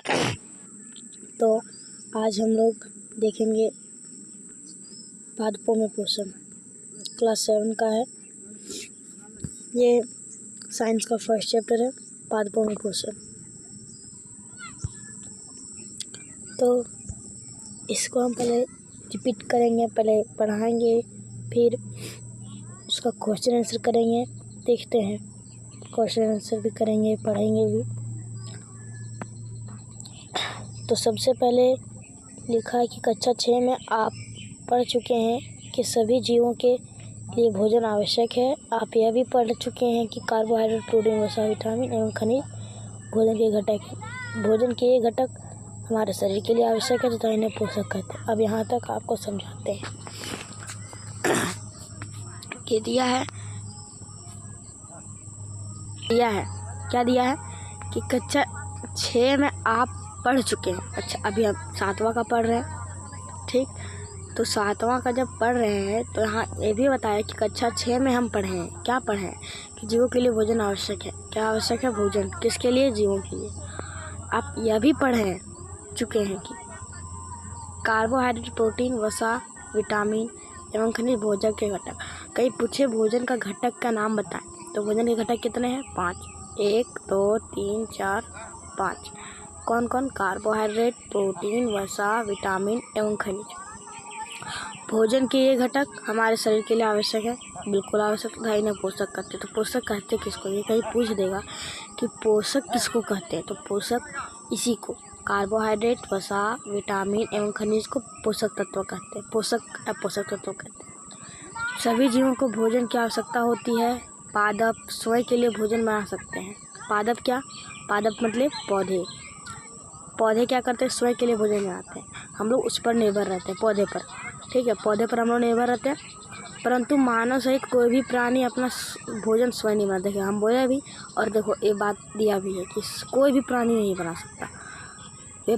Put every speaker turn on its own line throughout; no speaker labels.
तो आज हम लोग देखेंगे पादपों में पोषण, क्लास 7 का है। ये साइंस का फर्स्ट चैप्टर है, पादपों में पोषण। तो इसको हम पहले रिपीट करेंगे, पहले पढ़ाएंगे, फिर उसका क्वेश्चन आंसर करेंगे। देखते हैं, क्वेश्चन आंसर भी करेंगे, पढ़ेंगे भी। तो सबसे पहले लिखा है कि कक्षा 6 में आप पढ़ चुके हैं कि सभी जीवों के लिए भोजन आवश्यक है। आप यह भी पढ़ चुके हैं कि कार्बोहाइड्रेट, प्रोटीन, वसा, विटामिन एवं खनिज भोजन के घटक हैं। भोजन के ये घटक हमारे शरीर के लिए आवश्यक है तथा इन्हें पोषक कहते हैं। अब यहाँ तक आपको समझाते हैं। ये दिया है क्या दिया है कि कक्षा 6 में आप पढ़ चुके हैं। अच्छा, अभी हम 7वां का पढ़ रहे हैं, ठीक। तो 7वां का जब पढ़ रहे हैं तो यहाँ ये भी बताया कि कक्षा 6 में हम पढ़े हैं। क्या पढ़े हैं कि जीवों के लिए भोजन आवश्यक है। क्या आवश्यक है? भोजन। किसके लिए? जीवों के लिए। आप यह भी पढ़ चुके हैं कि कार्बोहाइड्रेट, प्रोटीन, वसा, विटामिन एवं खनिज भोजन के घटक। कहीं पूछे भोजन का घटक का नाम बताएं तो भोजन के घटक कितने हैं? 5। 1 2 3 4 5। कौन कौन? कार्बोहाइड्रेट, प्रोटीन, वसा, विटामिन एवं खनिज। भोजन के ये घटक हमारे शरीर के लिए आवश्यक है, बिल्कुल आवश्यक है। इन्हें पोषक कहते हैं। तो पोषक कहते किसको? ये कहीं पूछ देगा कि पोषक किसको कहते हैं, तो पोषक इसी को, कार्बोहाइड्रेट, वसा, विटामिन एवं खनिज को पोषक तत्व कहते हैं। पोषक तत्व कहते हैं। सभी जीवों को भोजन की आवश्यकता होती है। पादप स्वयं के लिए भोजन बना सकते हैं। पादप क्या? पादप मतलब पौधे। पौधे क्या करते हैं? स्वयं के लिए भोजन बनाते हैं। हम लोग उस पर निर्भर रहते हैं, पौधे पर, ठीक है। पौधे पर हम लोग निर्भर रहते हैं, परंतु मानव सहित कोई भी प्राणी अपना भोजन स्वयं नहीं बना। देखिए, हम बोले भी, और देखो ये बात दिया भी है कि कोई भी प्राणी नहीं बना सकता। वे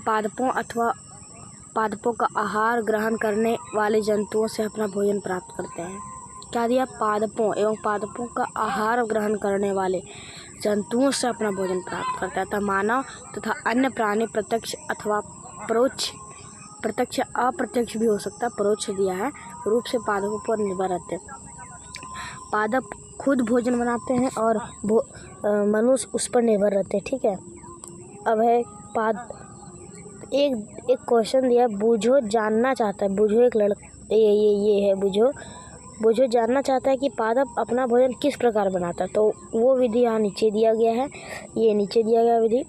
पादपों का आहार ग्रहण करने वाले जंतुओं से अपना भोजन प्राप्त करते हैं। क्या दिया? पादपों एवं पादपों का आहार ग्रहण करने वाले जंतुओं से अपना भोजन प्राप्त करता है। तथा मानव तथा अन्य प्राणी प्रत्यक्ष अथवा परोक्ष, प्रत्यक्ष अप्रत्यक्ष भी हो सकता है, परोक्ष दिया है, रूप से पादपों पर निर्भर रहते हैं। पादप खुद भोजन बनाते हैं और मनुष्य उस पर निर्भर रहते हैं, ठीक है। अब है एक क्वेश्चन दिया, बूझो जानना चाहता है। बूझो एक लड़का, ये है बूझो जानना चाहता है कि पादप अपना भोजन किस प्रकार बनाता है। तो वो विधि यहाँ नीचे दिया गया है। ये नीचे दिया गया विधि,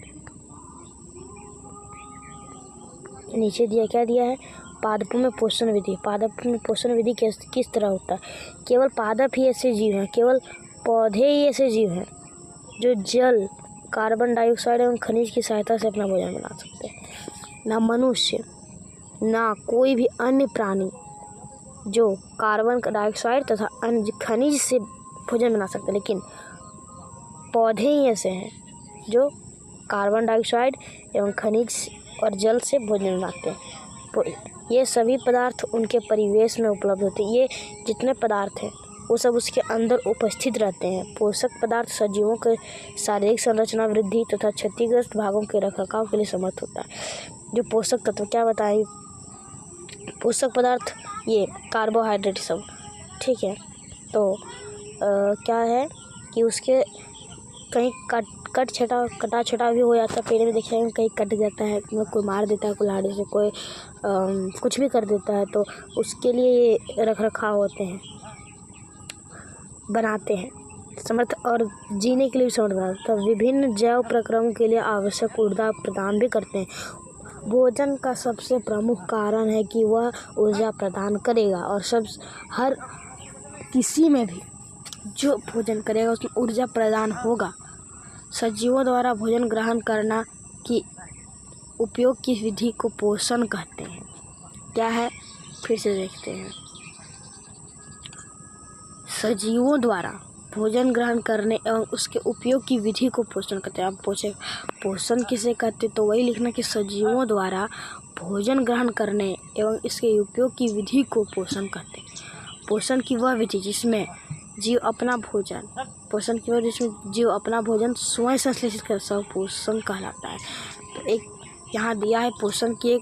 नीचे दिया क्या दिया है? पादपों में पोषण विधि। पादप में पोषण विधि किस तरह होता है? केवल पादप ही ऐसे जीव हैं, केवल पौधे ही ऐसे जीव हैं जो जल, कार्बन डाइऑक्साइड एवं खनिज की सहायता से अपना भोजन बना सकते हैं। ना मनुष्य, ना कोई भी अन्य प्राणी जो कार्बन डाइऑक्साइड तथा अन्य खनिज से भोजन बना सकते हैं, लेकिन पौधे ही ऐसे हैं जो कार्बन डाइऑक्साइड एवं खनिज और जल से भोजन बनाते हैं। ये सभी पदार्थ उनके परिवेश में उपलब्ध होते हैं। ये जितने पदार्थ हैं वो सब उसके अंदर उपस्थित रहते हैं। पोषक पदार्थ सजीवों के शारीरिक संरचना, वृद्धि तथा क्षतिग्रस्त भागों के रखरखाव के लिए समर्थ होता है। जो पोषक तत्व क्या बताएं? पोषक पदार्थ ये कार्बोहाइड्रेट सब, ठीक है। तो क्या है कि उसके कहीं कटा छटा भी हो जाता है। पेड़ में देखिए कहीं कट जाता है, कोई मार देता है कुल्हाड़ी से, कोई कुछ भी कर देता है, तो उसके लिए ये रखरखाव होते हैं, बनाते हैं समर्थ, और जीने के लिए भी समर्थ बनाते हैं। विभिन्न जैव प्रक्रमों के लिए आवश्यक ऊर्जा प्रदान भी करते हैं। भोजन का सबसे प्रमुख कारण है कि वह ऊर्जा प्रदान करेगा, और हर किसी में भी जो भोजन करेगा उसमें ऊर्जा प्रदान होगा। सजीवों द्वारा भोजन ग्रहण करना की उपयोग की विधि को पोषण कहते हैं। क्या है? फिर से देखते हैं। सजीवों द्वारा भोजन ग्रहण करने एवं उसके उपयोग की विधि को पोषण कहते हैं। अब पूछे पोषण किसे कहते, तो वही लिखना कि सजीवों द्वारा भोजन ग्रहण करने एवं इसके उपयोग की विधि को पोषण कहते हैं। पोषण की वह विधि जिसमें जीव अपना भोजन, पोषण की वजह से जीव अपना भोजन स्वयं संश्लेषित कर सब पोषण कहलाता है। तो एक यहाँ दिया है पोषण की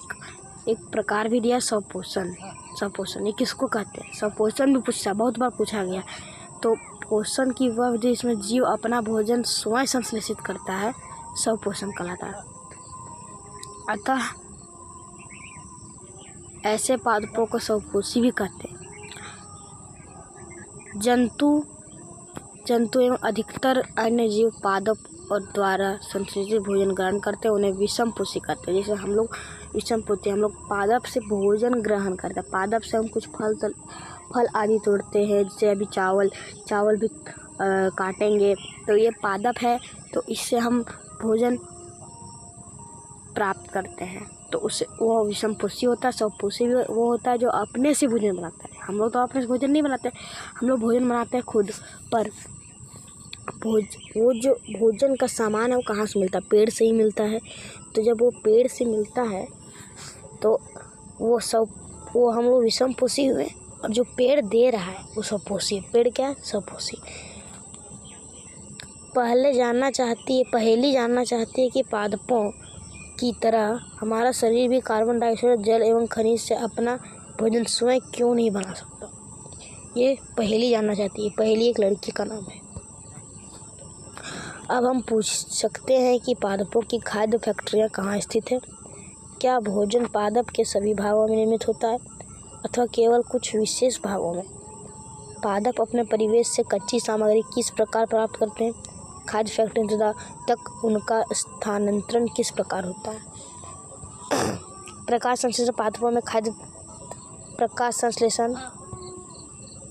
एक प्रकार भी दिया है, स्वपोषण। स्वपोषण ये किसको कहते हैं? स्वपोषण भी पूछा, बहुत बार पूछा गया। तो पोषण की वह विधि इसमें जीव अपना भोजन स्वयं संश्लेषित करता है, स्वपोषण कहलाता है। अतः ऐसे पादपों को स्वपोषी भी कहते हैं। जंतु एवं अधिकतर अन्य जीव पादप और द्वारा संश्लेषित भोजन ग्रहण करते हैं, उन्हें विषमपोषी कहते हैं। जैसे हम लोग विषमपोषी, हम लोग पादप से भोजन ग्रहण करते हैं। पादप से हम कुछ फल आदि तोड़ते हैं, जैसे अभी चावल भी काटेंगे तो ये पादप है, तो इससे हम भोजन प्राप्त करते हैं। तो उससे वो विषमपोषी होता है। स्वपोषी भी वो होता है जो अपने से भोजन बनाता है। हम लोग तो अपने से भोजन नहीं बनाते, हम लोग भोजन बनाते हैं खुद। पर वो जो भोजन का सामान है वो कहाँ से मिलता है? पेड़ से ही मिलता है। तो जब वो पेड़ से मिलता है तो वो हम लोग विषमपोषी हुए, और जो पेड़ दे रहा है वो स्वपोषी है। पेड़ क्या है? स्वपोषी। पहेली जानना चाहती है कि पादपों की तरह हमारा शरीर भी कार्बन डाइऑक्साइड, जल एवं खनिज से अपना भोजन स्वयं क्यों नहीं बना सकता? ये पहेली जानना चाहती है। पहेली एक लड़की का नाम है। अब हम पूछ सकते हैं कि पादपों की खाद्य फैक्ट्रियाँ कहाँ स्थित है? क्या भोजन पादप के सभी भागों में निर्मित होता है अथवा केवल कुछ विशेष भागों में? पादप अपने परिवेश से कच्ची सामग्री किस प्रकार प्राप्त करते हैं? खाद्य फैक्ट्री तक उनका स्थानांतरण किस प्रकार होता है? प्रकाश संश्लेषण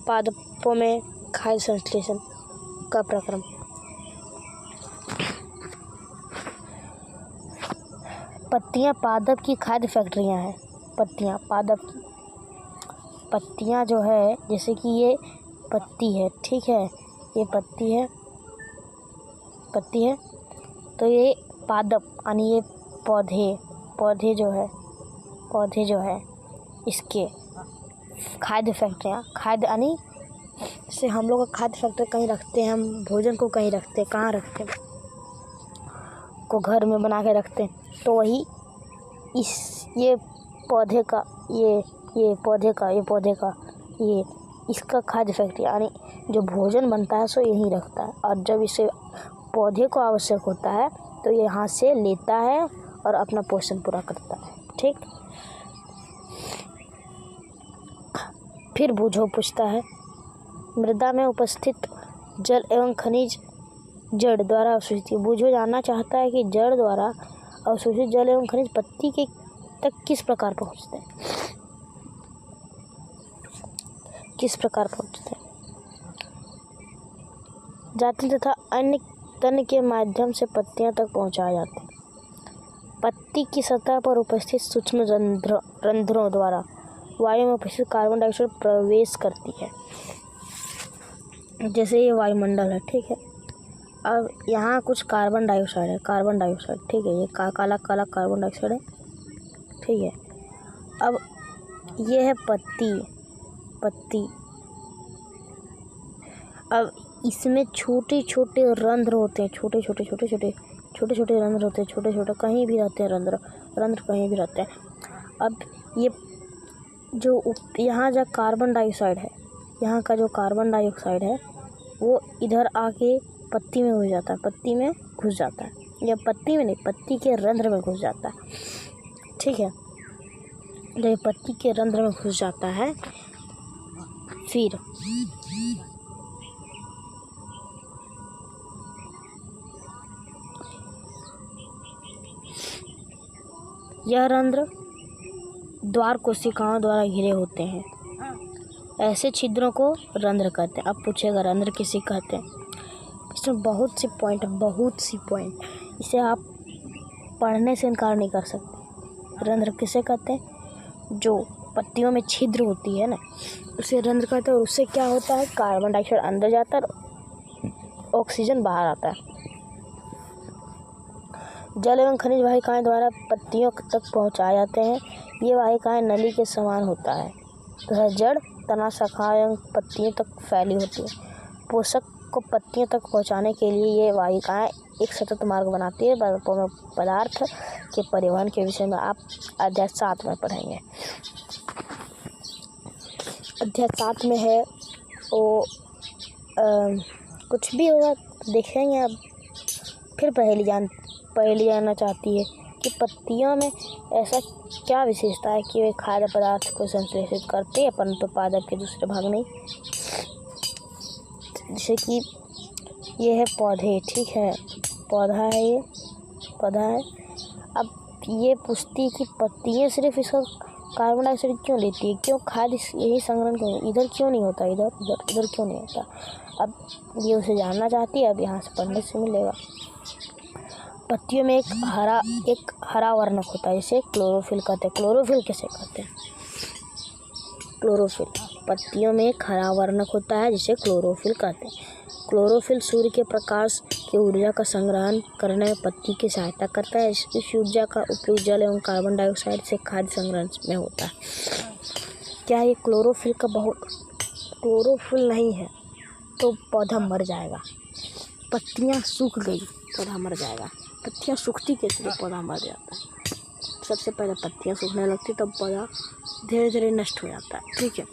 पादपों में खाद्य संश्लेषण का प्रक्रम। पत्तियां पादप की खाद्य फैक्ट्रियां हैं। पत्तियां पादप की, पत्तियां जो है, जैसे कि ये पत्ती है, ठीक है, ये पत्ती है तो ये पादप यानी ये पौधे जो है इसके खाद्य फैक्ट्रियाँ, खाद्य यानी जैसे हम लोग का खाद्य फैक्ट्री कहीं रखते हैं, हम भोजन को कहीं रखते हैं, कहाँ रखते हैं? को घर में बना के रखते हैं। तो वही ये इसका खाद्य फैक्ट्री यानी जो भोजन बनता है सो यहीं रखता है, और जब इसे पौधे को आवश्यक होता है तो ये यहाँ से लेता है और अपना पोषण पूरा करता है। ठीक, फिर बूझो पूछता है, मृदा में उपस्थित जल एवं खनिज जड़ द्वारा अवशोषित। बूझो जानना चाहता है कि जड़ द्वारा अवशोषित जल एवं खनिज पत्ती के तक किस प्रकार पहुँचते हैं? जाति तथा अन्य तन के माध्यम से पत्तियां तक पहुंचाए जाते हैं। पत्ती की सतह पर उपस्थित सूक्ष्म रंध्रों द्वारा वायु में उपस्थित कार्बन डाइऑक्साइड प्रवेश करती है। जैसे ये वायुमंडल है, ठीक है। अब यहाँ कुछ कार्बन डाइऑक्साइड है, ठीक है, ये काला कार्बन डाइऑक्साइड है, ठीक है। अब ये है पत्ती। अब इसमें छोटे छोटे रंध्र होते हैं, छोटे छोटे रंध्र होते हैं, छोटे कहीं भी रहते हैं, रंध्र कहीं भी रहते हैं। अब ये जो यहाँ जो कार्बन डाइऑक्साइड है, यहाँ का जो कार्बन डाइऑक्साइड है वो इधर आके पत्ती में घुस जाता है, या पत्ती में नहीं, पत्ती के रंध्र में घुस जाता है, ठीक है। जब पत्ती के रंध्र में घुस जाता है, फिर यह रंध्र द्वार कोशिकाओं द्वारा घिरे होते हैं। ऐसे छिद्रों को रंध्र कहते हैं। अब पूछेगा रंध्र किसे कहते हैं? इसमें बहुत सी पॉइंट, इसे आप पढ़ने से इनकार नहीं कर सकते। रंध्र किसे कहते हैं? जो पत्तियों में छिद्र होती है ना, उसे रंध्र कहते हैं। और उससे क्या होता है? कार्बन डाइऑक्साइड अंदर जाता है, ऑक्सीजन बाहर आता है। जल एवं खनिज वाहिकाएं द्वारा पत्तियों तक पहुंचाए जाते हैं। ये वाहिकाएं नली के समान होता है तथा जड़, तना, शाखा एवं पत्तियों तक फैली होती है। पोषक को पत्तियों तक पहुंचाने के लिए ये वाहिकाएं एक सतत मार्ग बनाती है। पदार्थ के परिवहन के विषय में आप अध्याय 7 में पढ़ेंगे। अध्याय 7 में है वो कुछ भी होगा देखेंगे। अब फिर पहेली जानना चाहती है कि पत्तियों में ऐसा क्या विशेषता है कि वे खाद्य पदार्थ को संश्लेषित करते हैं परंतु पादप के दूसरे भाग नहीं। जैसे कि ये है पौधे, ठीक है, पौधा है, ये पौधा है। अब ये पूछती है कि पत्तियाँ सिर्फ इसका कार्बन डाइऑक्साइड क्यों लेती है, क्यों खाद्य यही संग्रहण क्यों, इधर क्यों नहीं होता, इधर क्यों नहीं होता। अब ये उसे जानना चाहती है। अब यहाँ से पढ़ने से मिलेगा। पत्तियों में एक हरा वर्णक होता है जिसे क्लोरोफिल कहते हैं। क्लोरोफिल कैसे कहते हैं? क्लोरोफिल, पत्तियों में एक हरा वर्णक होता है जिसे क्लोरोफिल कहते हैं। क्लोरोफिल सूर्य के प्रकाश की ऊर्जा का संग्रहण करने में पत्ती की सहायता करता है। इस ऊर्जा का उपयोग जल एवं कार्बन डाइऑक्साइड से खाद्य संग्रहण में होता है। क्या ये क्लोरोफिल नहीं है तो पौधा मर जाएगा। पत्तियाँ सूख गई, पौधा मर जाएगा। पत्तियाँ सूखती कैसे तो पौधा मर जाता है। सबसे पहले पत्तियाँ सूखने लगती तब पौधा धीरे धीरे नष्ट हो जाता है, ठीक है।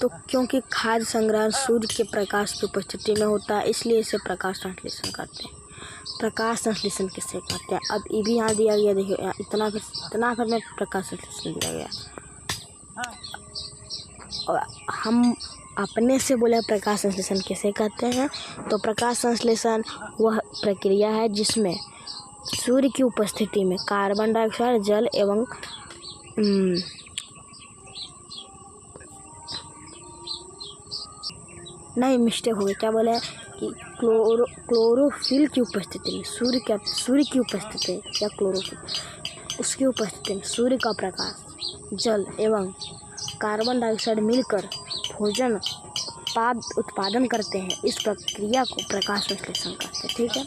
तो क्योंकि खाद्य संग्रहण सूर्य के प्रकाश की उपस्थिति में होता है इसलिए इसे प्रकाश संश्लेषण कहते हैं। प्रकाश संश्लेषण किसे कहते हैं? अब ये भी यहाँ दिया गया, देखिए इतना फिर में प्रकाश संश्लेषण दिया गया। और हम अपने से बोले प्रकाश संश्लेषण किसे कहते हैं? तो प्रकाश संश्लेषण वह प्रक्रिया है जिसमें सूर्य की उपस्थिति में कार्बन डाइऑक्साइड, जल एवं नहीं मिस्टेक हो गई, क्या बोले कि क्लोरोफिल की उपस्थिति में सूर्य की उपस्थिति या क्लोरोफिल उसकी उपस्थिति में सूर्य का प्रकाश, जल एवं कार्बन डाइऑक्साइड मिलकर भोजन उत्पादन करते हैं। इस प्रक्रिया को प्रकाश संश्लेषण कहते हैं, ठीक है।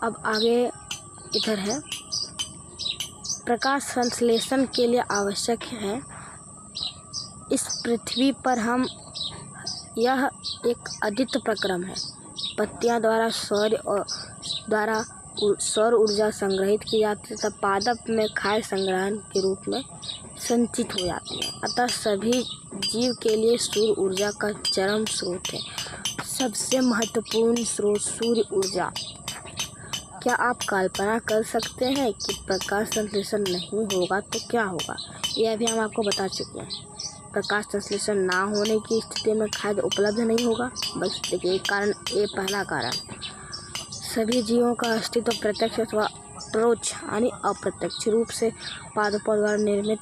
अब आगे इधर है, प्रकाश संश्लेषण के लिए आवश्यक है इस पृथ्वी पर यह एक अद्वितीय प्रक्रम है। पत्तियां द्वारा सौर ऊर्जा संग्रहित की जाती है तब पादप में खाद्य संग्रहण के रूप में संचित हो जाती है। अतः सभी जीव के लिए सूर्य ऊर्जा का चरम स्रोत है। सबसे महत्वपूर्ण स्रोत सूर्य ऊर्जा। क्या आप कल्पना कर सकते हैं कि प्रकाश संश्लेषण नहीं होगा तो क्या होगा? यह भी हम आपको बता चुके हैं। प्रकाश संश्लेषण ना होने की स्थिति में खाद्य उपलब्ध नहीं होगा। बस देखिए पहला कारण, सभी जीवों का अस्तित्व प्रत्यक्ष अथवा परोक्ष यानी अप्रत्यक्ष रूप से पादपों द्वारा निर्मित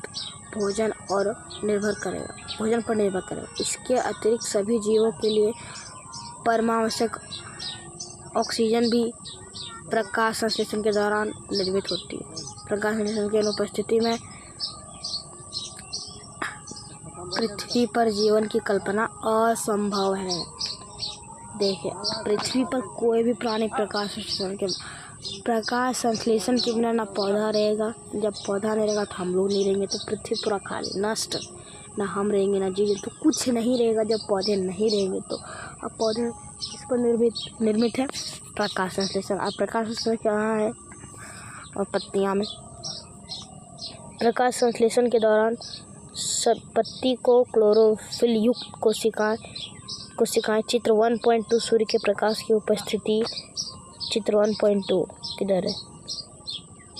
भोजन पर निर्भर करेगा। इसके अतिरिक्त सभी जीवों के लिए परमावश्यक ऑक्सीजन भी प्रकाश संश्लेषण के दौरान निर्मित होती है। प्रकाश संश्लेषण की अनुपस्थिति में पृथ्वी पर जीवन की कल्पना असंभव है। देखिए, पृथ्वी पर कोई भी प्राणी प्रकाश संश्लेषण के बिना ना पौधा रहेगा। जब पौधा नहीं रहेगा तो हम लोग नहीं रहेंगे, तो पृथ्वी पूरा खाली नष्ट, ना हम रहेंगे ना जीव, तो कुछ नहीं रहेगा। जब पौधे नहीं रहेंगे तो अब पौधे इस पर निर्मित है प्रकाश संश्लेषण। अब प्रकाश संश्लेषण कहाँ है? और पत्तियाँ में। प्रकाश संश्लेषण के दौरान पत्ती को क्लोरोफिल युक्त कोशिकाएं चित्र 1.2 सूर्य के प्रकाश की उपस्थिति। चित्र 1.2 किधर है?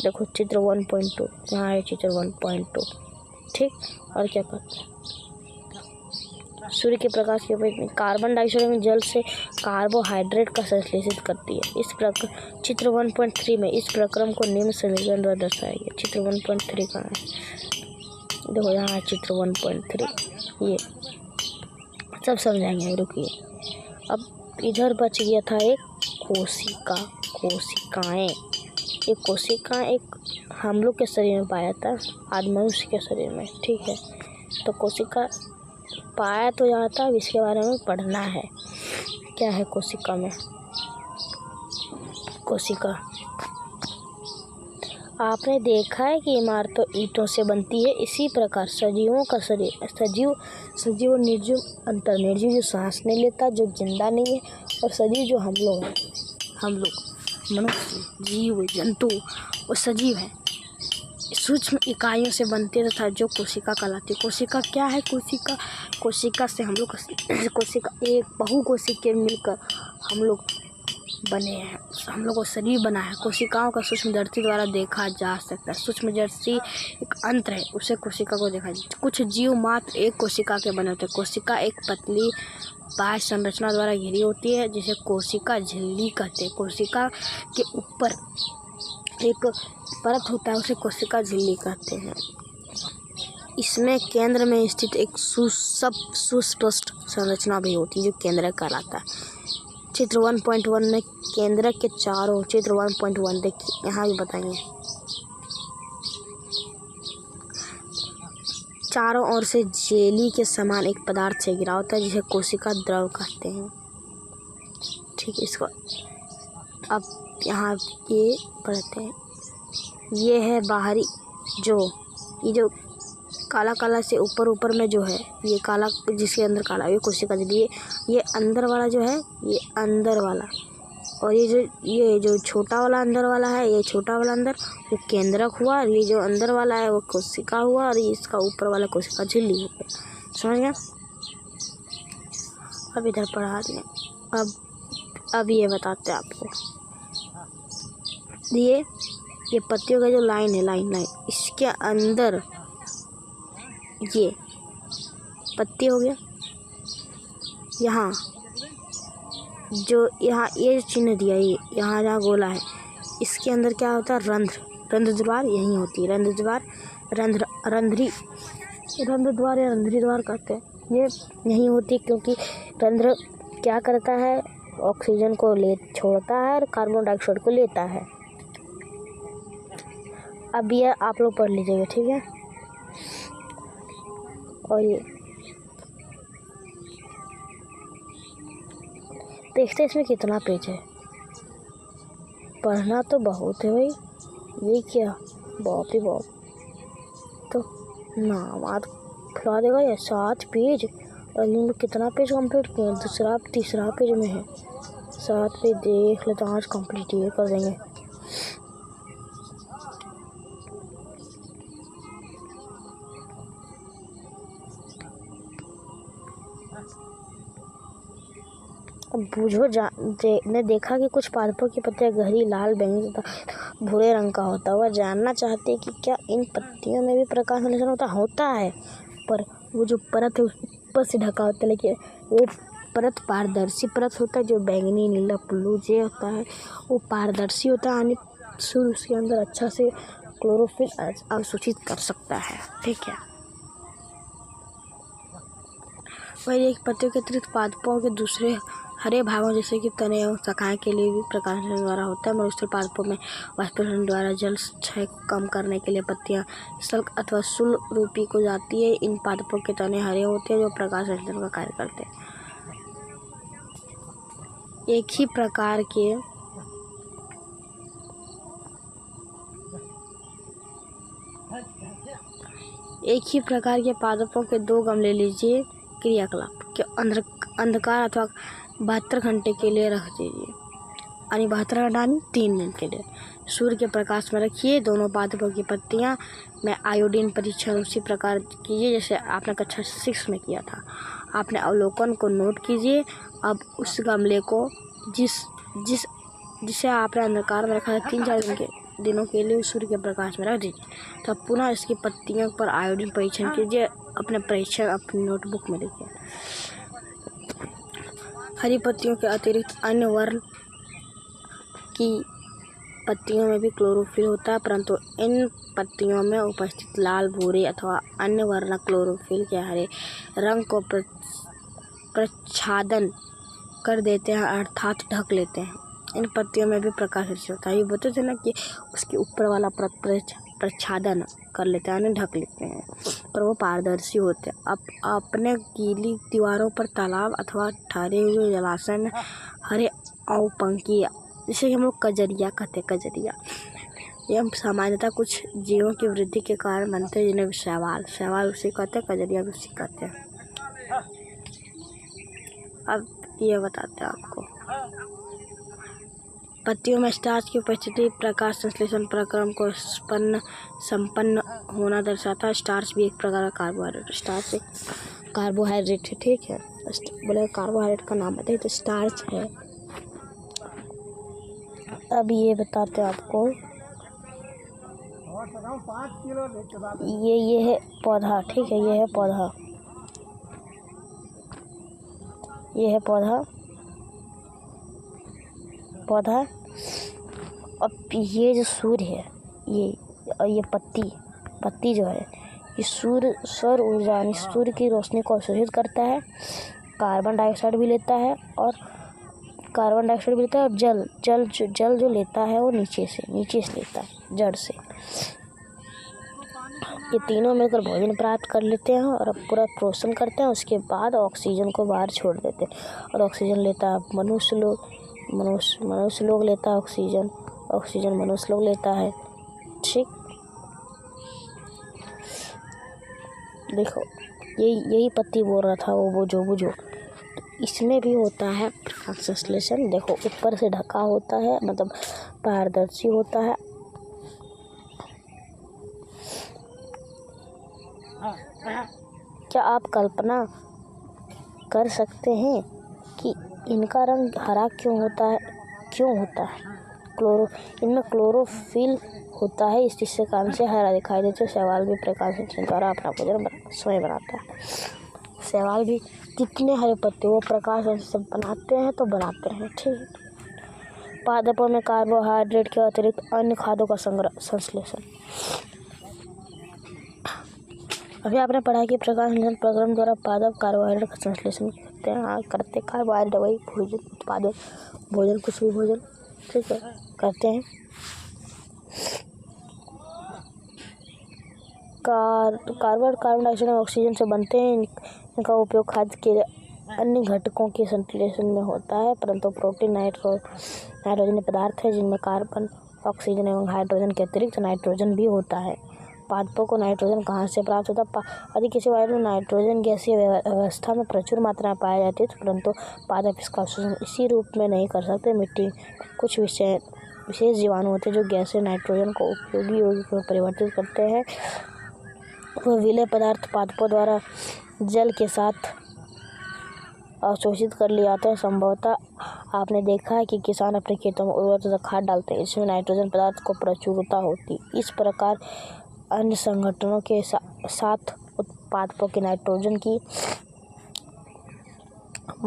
देखो चित्र 1.2 यहाँ है, चित्र 1.2, ठीक। और क्या करते हैं? सूर्य के प्रकाश की उपस्थिति कार्बन डाइऑक्साइड में जल से कार्बोहाइड्रेट का संश्लेषित करती है। चित्र 1.3 में इस प्रक्रम को निम्न समीकरण द्वारा दर्शाया गया। चित्र 1.3 कहाँ है? देखो यहाँ है चित्र 1.3। ये सब समझाएंगे, रुकिए। अब इधर बच गया था एक कोशिकाएं। एक कोशिका एक हम लोग के शरीर में पाया था, आज मनुष्य के शरीर में, ठीक है। तो कोशिका पाया तो जाता, अब इसके बारे में पढ़ना है। क्या है कोशिका में? कोशिका, आपने देखा है कि इमारत तो ईंटों से बनती है। इसी प्रकार सजीवों का शरीर, सजीव और निर्जीव अंतर। निर्जीव जो सांस नहीं लेता, जो जिंदा नहीं है, और सजीव जो हम लोग हैं, हम लोग मनुष्य, जीव, जंतु वो सजीव है, सूक्ष्म इकाइयों से बनते तथा जो कोशिका कहलाती है। कोशिका क्या है? कोशिका से हम लोग कोशिका एक बहुकोशिकीय मिलकर हम लोग बने हैं, हम लोग को शरीर बना है। कोशिकाओं का सूक्ष्मदर्शी द्वारा देखा जा सकता है। सूक्ष्मदर्शी एक यंत्र है, उसे कोशिका को देखा जाए। कुछ जीव मात्र एक कोशिका के बने होते हैं। कोशिका एक पतली बाह्य संरचना द्वारा घिरी होती है जिसे कोशिका झिल्ली कहते हैं। कोशिका के ऊपर एक परत होता है, उसे कोशिका झिल्ली कहते हैं। इसमें केंद्र में स्थित एक सुस्पष्ट संरचना भी होती है जो केंद्रक कहलाता है। चित्र 1.1 में केंद्रक के चारों, चित्र 1.1 देखिए, यहाँ भी बताएंगे, चारों ओर से जेली के समान एक पदार्थ से घिरा होता है जिसे कोशिका द्रव कहते हैं। ठीक है, इसको अब यहाँ ये पढ़ते हैं। ये है बाहरी ये जो काला काला से ऊपर में जो है, ये काला जिसके अंदर काला, ये कोशिका झिल्ली। ये अंदर वाला जो है, ये अंदर वाला, और ये जो छोटा वाला अंदर वाला है, ये छोटा वाला अंदर वो केंद्रक हुआ, और ये जो अंदर वाला है वो कोशिका हुआ, और ये इसका ऊपर वाला कोशिका झिल्ली हो गया। समझ गया? अब इधर पढ़ा दें। अब ये बताते हैं आपको, ये पत्तियों का जो लाइन है, लाइन इसके अंदर ये पत्ती हो गया। यहाँ ये चिन्ह दिया, ये यहाँ जहाँ गोला है, इसके अंदर क्या होता है? रंध्र द्वार यहीं होती है। रंध्र द्वार, रंध्र द्वार या रंध्री द्वार कहते हैं। ये यहीं होती है क्योंकि रंध्र क्या करता है? ऑक्सीजन को छोड़ता है और कार्बन डाइऑक्साइड को लेता है। अब ये आप लोग पढ़ लीजिएगा, ठीक है? और ये देखते इसमें कितना पेज है, पढ़ना तो बहुत है भाई। ये क्या, बाप रे बाप, तो नाम आज खुला देगा ये 7 पेज, और इनमें कितना पेज कंप्लीट किए? तीसरा पेज में है। 7 पेज देख ले तो आज कंप्लीट ये कर देंगे। अब बूझो ने देखा कि कुछ पादपों की पत्तियां गहरी लाल, बैंगनी तथा भूरे रंग का होता हुआ जानना चाहते हैं कि क्या इन पत्तियों में भी प्रकाश संश्लेषण होता है। पर वो जो परत है ऊपर से ढका होता है, लेकिन वो परत पारदर्शी परत होता है। जो बैंगनी, नीला, ब्लू जे होता है वो पारदर्शी होता है, यानी सूर्य उसके अंदर अच्छा से क्लोरोफिल अवशोषित कर सकता है। ठीक है, वही एक पत्तियों के अतिरिक्त पादपों के दूसरे हरे भागों जैसे कि तने एवं शाखाएं के लिए भी प्रकाश द्वारा होता है। मरुस्थल पादपों में वाष्पीकरण द्वारा जल क्षय कम करने के लिए पत्तियां सल्क अथवा शूल रूपी को जाती है। इन पादपों के तने हरे होते हैं जो प्रकाश संश्लेषण का कार्य करते हैं। एक ही प्रकार के पादपों के 2 गमले लीजिए। क्रियाकलाप के अंधकार अथवा 72 घंटे के लिए रख दीजिए, यानी 72 घंटा 3 दिन के लिए सूर्य के प्रकाश में रखिए। दोनों पादपों की पत्तियां में आयोडीन परीक्षण उसी प्रकार कीजिए जैसे आपने कक्षा 6 में किया था। आपने अवलोकन को नोट कीजिए। अब उस गमले को जिसे आपने अंधकार में रखा था 3-4 दिनों के लिए सूर्य के प्रकाश में रख दीजिए। तब पुनः इसकी पत्तियों पर आयोडीन परीक्षण कीजिए। अपने परीक्षण अपनी नोटबुक में लिखिए। हरी पत्तियों के अतिरिक्त अन्य वर्ण की पत्तियों में भी क्लोरोफिल होता है, परंतु इन पत्तियों में उपस्थित लाल, भूरे अथवा अन्य वर्ण क्लोरोफिल के हरे रंग को प्रच्छादन कर देते हैं, अर्थात ढक लेते हैं। इन पत्तियों में भी प्रकाश होता है। ये बोलते थे ना कि उसके ऊपर वाला प्रच्छादन कर लेते हैं, ढक लेते हैं, पर वो पारदर्शी होते हैं। अब अपने गीली दीवारों पर तालाब अथवा ठहरे हुए जलाशय में हरे अवपंखियाँ, जिसे हम लोग कजरिया कहते हैं, कजरिया, यह सामान्यतः कुछ जीवों की वृद्धि के कारण बनते हैं, जिन्हें शैवाल उसे कहते हैं, कजरिया उसे कहते हैं। अब ये बताते हैं आपको पत्तियों में स्टार्च की उपस्थिति प्रकाश संश्लेषण प्रक्रम को संपन्न होना दर्शाता है। स्टार्च भी एक प्रकार का कार्बोहाइड्रेट, स्टार्च एक कार्बोहाइड्रेट है, ठीक है। बोले कार्बोहाइड्रेट का नाम बताइए तो स्टार्च है। अब ये बताते हैं आपको, ये है पौधा, ठीक है। ये है पौधा, ये है पौधा। अब ये जो सूर्य है, ये पत्ती जो है, ये सौर ऊर्जा यानी सूर्य की रोशनी को अवशोषित करता है, कार्बन डाइऑक्साइड भी लेता है और जल जो लेता है वो नीचे से लेता है, जड़ से। ये तीनों मिलकर भोजन प्राप्त कर लेते हैं और पूरा पोषण करते हैं। उसके बाद ऑक्सीजन को बाहर छोड़ देते हैं और ऑक्सीजन लेता है मनुष्य लोग लेता है ऑक्सीजन मनुष्य लोग लेता है, ठीक। देखो यही पत्ती बोल रहा था वो बुझो। इसमें भी होता है प्रकाश संश्लेषण। देखो ऊपर से ढका होता है, मतलब पारदर्शी होता है। क्या आप कल्पना कर सकते हैं कि इनका रंग हरा क्यों होता है? इनमें क्लोरोफिल होता है, इससे कारण से हरा दिखाई देता है। शैवाल भी प्रकाश संश्लेषण द्वारा अपना भोजन स्वयं बनाता है। शैवाल भी कितने हरे पत्ते वो प्रकाश संश्लेषण बनाते हैं, ठीक। पादपों में कार्बोहाइड्रेट के अतिरिक्त अन्य खाद्यों का संश्लेषण। अभी आपने पढ़ा कि प्रकाश संश्लेषण प्रक्रम द्वारा पादप कार्बोहाइड्रेट का संश्लेषण करते कार्बोहाइड्रेट वही भोजन उत्पादन, भोजन कुछ भी भोजन, ठीक है, करते हैं। कार्बन डाइऑक्साइड और ऑक्सीजन से बनते हैं। इनका उपयोग खाद्य के अन्य घटकों के संश्लेषण में होता है, परंतु प्रोटीन नाइट्रोजन पदार्थ है जिनमें कार्बन, ऑक्सीजन एवं हाइड्रोजन के अतिरिक्त नाइट्रोजन भी होता है। पादपों को नाइट्रोजन कहाँ से प्राप्त होता है? यदि किसी वायु में नाइट्रोजन गैसीय अवस्था में प्रचुर मात्रा में पाया जाती है, परंतु पादप इसका अवशोषण इसी रूप में नहीं कर सकते। मिट्टी में कुछ विशेष जीवाणु होते हैं जो गैसीय नाइट्रोजन को उपयोगी यौगिक में परिवर्तित करते हैं। वह विलेय पदार्थ पादपों द्वारा जल के साथ अवशोषित कर लिए जाते हैं। संभवतः आपने देखा है कि किसान अपने खेतों में उर्वरक तथा खाद डालते हैं, इसमें नाइट्रोजन पदार्थ को प्रचुरता होती। इस प्रकार अन्य संगठनों के साथ पादपों के नाइट्रोजन की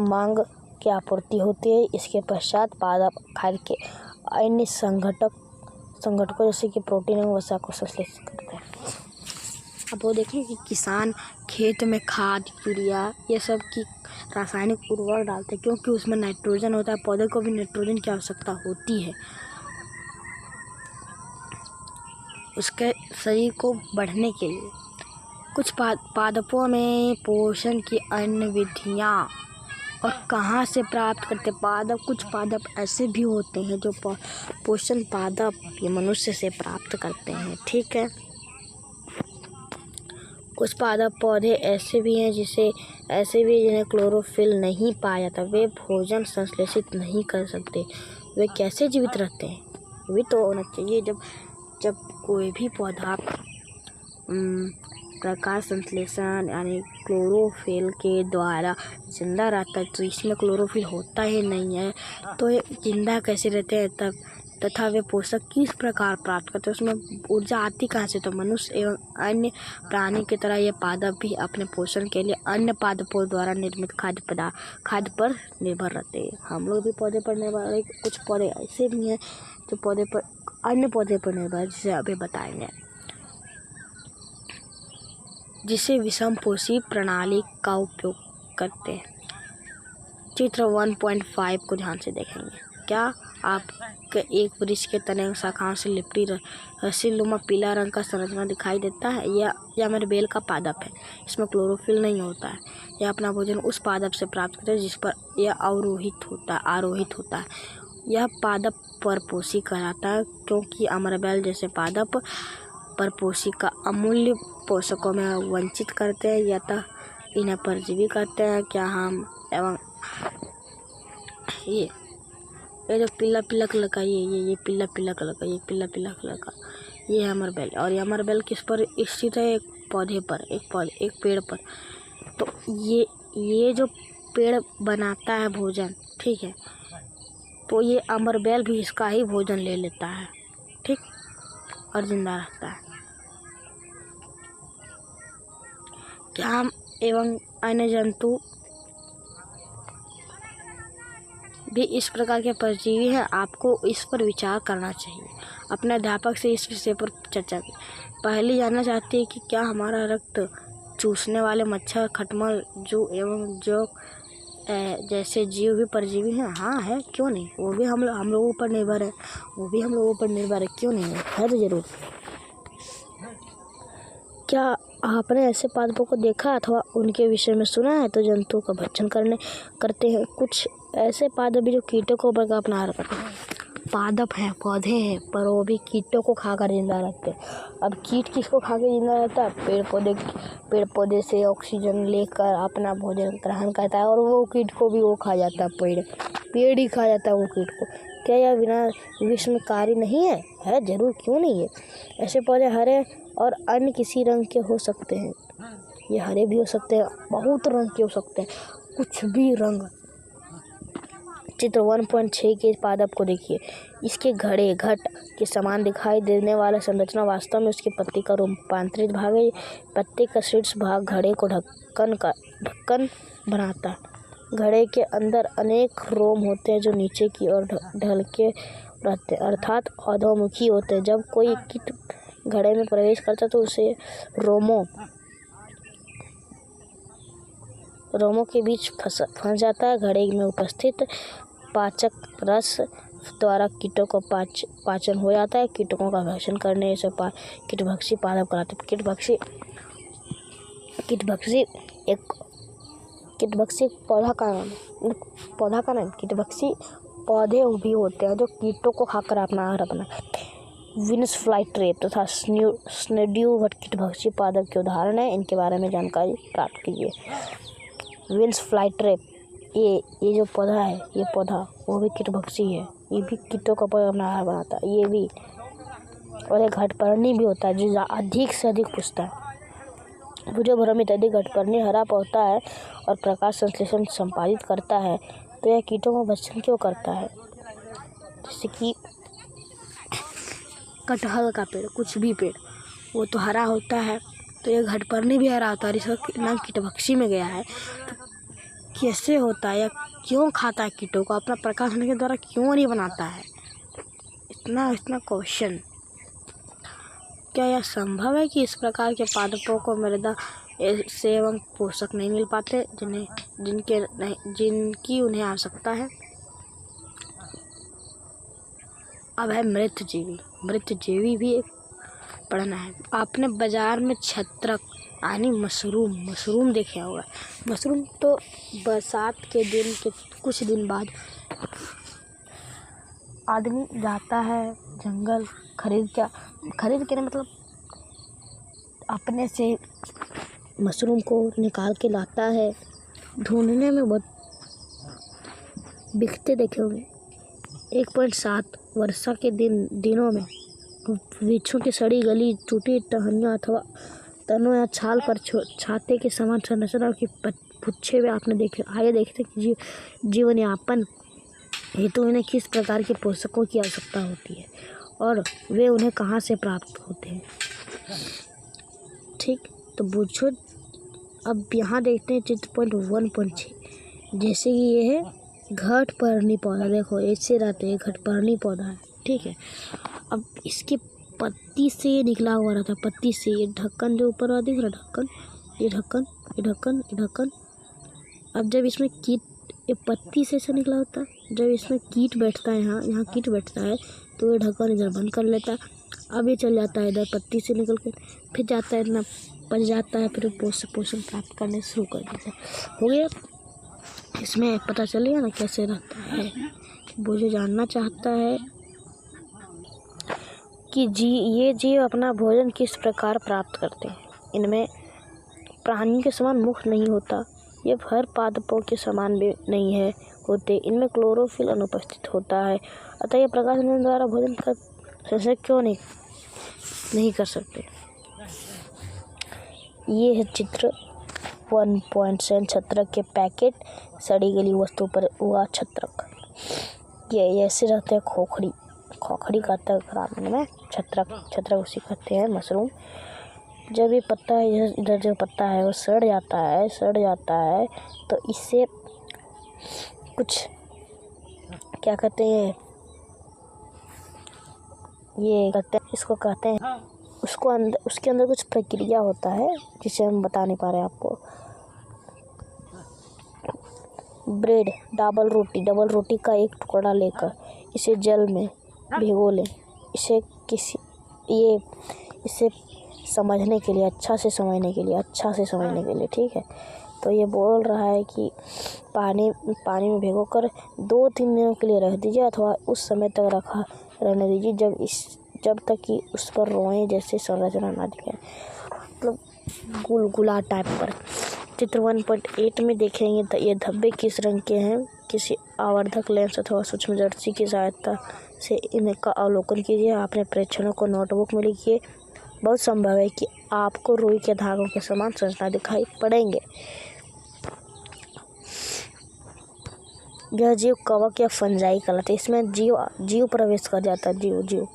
मांग की आपूर्ति होती है। इसके पश्चात पादप खाद्य के अन्य संगठकों जैसे कि प्रोटीन एवं वसा को संश्लेषित करते हैं। अब वो देखें कि किसान खेत में खाद, यूरिया ये सब की रासायनिक उर्वरक डालते हैं, क्योंकि उसमें नाइट्रोजन होता है। पौधे को भी नाइट्रोजन की आवश्यकता होती है उसके शरीर को बढ़ने के लिए। कुछ पादपों में पोषण की अन्य विधियाँ और कहाँ से प्राप्त करते कुछ पादप ऐसे भी होते हैं जो पोषण पादप ये मनुष्य से प्राप्त करते हैं, ठीक है। कुछ पादप पौधे ऐसे भी हैं जिन्हें क्लोरोफिल नहीं पाया जाता, वे भोजन संश्लेषित नहीं कर सकते। वे कैसे जीवित रहते हैं? भी तो होना चाहिए। जब कोई भी पौधा प्रकाश संश्लेषण यानी क्लोरोफिल के द्वारा जिंदा रहता है, तो इसमें क्लोरोफिल होता ही नहीं है, तो ये जिंदा कैसे रहते हैं? तथा वे पोषक किस प्रकार प्राप्त करते हैं? उसमें ऊर्जा आती कहाँ से? तो मनुष्य एवं अन्य प्राणी की तरह ये पादप भी अपने पोषण के लिए अन्य पादपों द्वारा निर्मित खाद्य पर निर्भर रहते हैं। हम लोग भी पौधे पर निर्भर, कुछ पौधे ऐसे भी हैं जो अन्य पौधे पर निर्भर, जिसे अभी बताएंगे, जिसे विषमपोषी प्रणाली का उपयोग करते हैं। चित्र 1.5 को ध्यान से देखेंगे। क्या आपके एक वृक्ष के तने शाखाओं से लिपटी रस्सीनुमा पीला रंग का संरचना दिखाई देता है? यह मेरे बेल का पादप है। इसमें क्लोरोफिल नहीं होता है। यह अपना भोजन उस पादप से प्राप्त करता है जिस पर यह आरोहित होता है। यह पादप परपोषी कहलाता है, क्योंकि अमरबेल जैसे पादप परपोषी का अमूल्य पोषकों में वंचित करते हैं या तो इन्हें परजीवी कहते हैं। क्या हम ये जो पीला पीला कलर का ये पीला पीला कलर का, ये पीला पीला कलर का, ये है अमरबेल। और ये अमरबेल किस पर स्थित है? एक पौधे पर, एक पेड़ पर। तो ये जो पेड़ बनाता है भोजन, ठीक है, तो ये अमरबेल भी इसका ही भोजन ले लेता है, ठीक, और जिंदा रहता है। क्या हम एवं अन्य जंतु भी इस प्रकार के परजीवी हैं? आपको इस पर विचार करना चाहिए। अपने अध्यापक से इस विषय पर चर्चा की। पहली जानना चाहती है कि क्या हमारा रक्त चूसने वाले मच्छर, खटमल, जू एवं जोंक जैसे जीव भी परजीवी हैं? हाँ है, क्यों नहीं। वो भी हम लोगों पर निर्भर है, क्यों नहीं है तो जरूर। क्या आपने ऐसे पादपों को देखा अथवा उनके विषय में सुना है? तो जंतुओं का भक्षण करते हैं। कुछ ऐसे पादप भी जो कीटों को अपना आहार करते हैं। पादप हैं, पौधे हैं, पर वो भी कीटों को खाकर जिंदा रहते हैं। अब कीट किसको खा के जिंदा रहता है? पेड़ पौधे से ऑक्सीजन लेकर अपना भोजन ग्रहण करता है, और वो कीट को भी वो खा जाता है। पेड़ ही खा जाता है वो कीट को। क्या यह बिना विषमकारी नहीं है? है जरूर, क्यों नहीं है। ऐसे पौधे हरे और अन्य किसी रंग के हो सकते हैं। ये हरे भी हो सकते हैं, बहुत रंग के हो सकते हैं, कुछ भी रंग। चित्र 1.6 के पादप को देखिए। इसके घट के समान दिखाई देने वाला संरचना वास्तव में उसकी पत्ती का रूपांतरित भाग है। पत्ते का शीर्ष भाग घड़े को ढक्कन बनाता है। घड़े के अंदर अनेक रोम होते हैं जो नीचे की ओर ढलके रहते हैं, अर्थात अधोमुखी होते हैं। जब कोई कीट घड़े में प्रवेश करता है तो उसे रोमों के बीच फंस जाता है। घड़े में उपस्थित पाचक रस द्वारा कीटों को पाचन हो जाता है। कीटकों का भक्षण करने से कीटभक्षी पादप कहलाते हैं। कीटभक्षी पौधा का नाम कीटभक्षी पौधे भी होते हैं जो कीटों को खाकर अपना आहार बनाते हैं। विनस फ्लाईट्रेप तथा स्नेड्यू कीटभक्षी पादप के उदाहरण हैं। इनके बारे में जानकारी प्राप्त कीजिए। विनस फ्लाईट्रेप ये जो पौधा है, ये पौधा वो भी कीटभक्षी है। ये भी कीटों का अपना आहार बनाता है। ये भी, और एक घटपर्णी भी होता है जो अधिक से अधिक पुष्टा है। भुजो भ्रमित अधिक घटपर्णी हरा होता है और प्रकाश संश्लेषण संपादित करता है। तो यह कीटों का भक्षण क्यों करता है? जैसे कि कटहल का पेड़, कुछ भी पेड़, वो तो हरा होता है, तो यह घटपर्णी भी हरा होता है। इसका नाम कीटभक्षी में गया है। तो कैसे होता है या क्यों खाता है कीटों को? अपना प्रकाश होने के द्वारा क्यों नहीं बनाता है? इतना क्वेश्चन। क्या यह संभव है कि इस प्रकार के पादपों को मृदा से एवं पोषक नहीं मिल पाते जिनकी उन्हें आवश्यकता है? अब है मृतजीवी भी एक पढ़ना है। आपने बाजार में छत्रक यानी मशरूम देखे होगा। मशरूम तो बरसात के दिन के कुछ दिन बाद आदमी जाता है जंगल खरीद के मतलब अपने से मशरूम को निकाल के लाता है। ढूंढने में बहुत बिकते देखे होंगे। 1.7 वर्षा के दिनों में वृक्षों की सड़ी गली टूटी टहनियाँ अथवा तनों या छाल पर छाते के समान संरचना की पुच्छे हुए आपने देखे। आइए देखते हैं कि जीवन यापन हेतु इन्हें किस प्रकार के पोषकों की आवश्यकता होती है और वे उन्हें कहाँ से प्राप्त होते हैं। ठीक, तो बूझो। अब यहाँ देखते हैं चित्र 1.6। जैसे कि ये है घटपर्णी पौधा। देखो ऐसे रहते हैं, घटपर्णी पौधा है, ठीक है। अब इसके पत्ती से ये निकला हुआ रहता है, पत्ती से ये ढक्कन जो ऊपर वाला दिख रहा ढक्कन, ये ढक्कन। अब जब इसमें कीट, ये पत्ती से ऐसा निकला होता है, जब इसमें कीट बैठता है, यहाँ कीट बैठता है, तो ये ढक्कन इधर बंद कर लेता है। अब ये चल जाता है इधर पत्ती से निकल के, फिर जाता है इतना पच जाता है, फिर पोषण प्राप्त करने शुरू कर देता है। हो गया। इसमें पता चल गया ना कैसे रहता है। वो जो जानना चाहता है कि ये जीव अपना भोजन किस प्रकार प्राप्त करते हैं। इनमें प्राणियों के समान मुख नहीं होता। ये हर पादपों के समान भी नहीं है। होते, इनमें क्लोरोफिल अनुपस्थित होता है, अतः ये प्रकाश संश्लेषण द्वारा भोजन का संश्लेषण क्यों नहीं कर सकते। ये है चित्र 1.7 छत्रक के पैकेट, सड़ी गली वस्तु पर हुआ छत्रक। ये ऐसे रहते हैं खोखड़ी कहते हैं ग्रामीण में, छत्रक उसी कहते हैं मशरूम। जब ये पत्ता है, इधर जो पत्ता है वो सड़ जाता है तो इससे कुछ क्या कहते हैं, इसको कहते हैं, उसके अंदर कुछ प्रक्रिया होता है जिसे हम बता नहीं पा रहे आपको। ब्रेड, डबल रोटी का एक टुकड़ा लेकर इसे जल में भिगो लें। इसे समझने के लिए, अच्छा से समझने के लिए, ठीक है। तो ये बोल रहा है कि पानी में भिगोकर 2-3 दिनों के लिए रख दीजिए अथवा उस समय तक रहने दीजिए जब तक कि उस पर रोएं जैसे संरचना ना दिखे, मतलब गुलगुला टाइप पर। चित्र 1.8 में देखेंगे तो ये धब्बे किस रंग के हैं। किसी आवर्धक लेंस अथवा सूक्ष्मदर्शी की सहायता से इनका अवलोकन कीजिए। अपने प्रेक्षणों को नोटबुक में लिखिए। बहुत संभव है कि आपको रुई के धागों के समान संरचना दिखाई पड़ेंगे। यह जीव कवक या फंजाई कहलाता है। इसमें जीव प्रवेश कर जाता है, जीव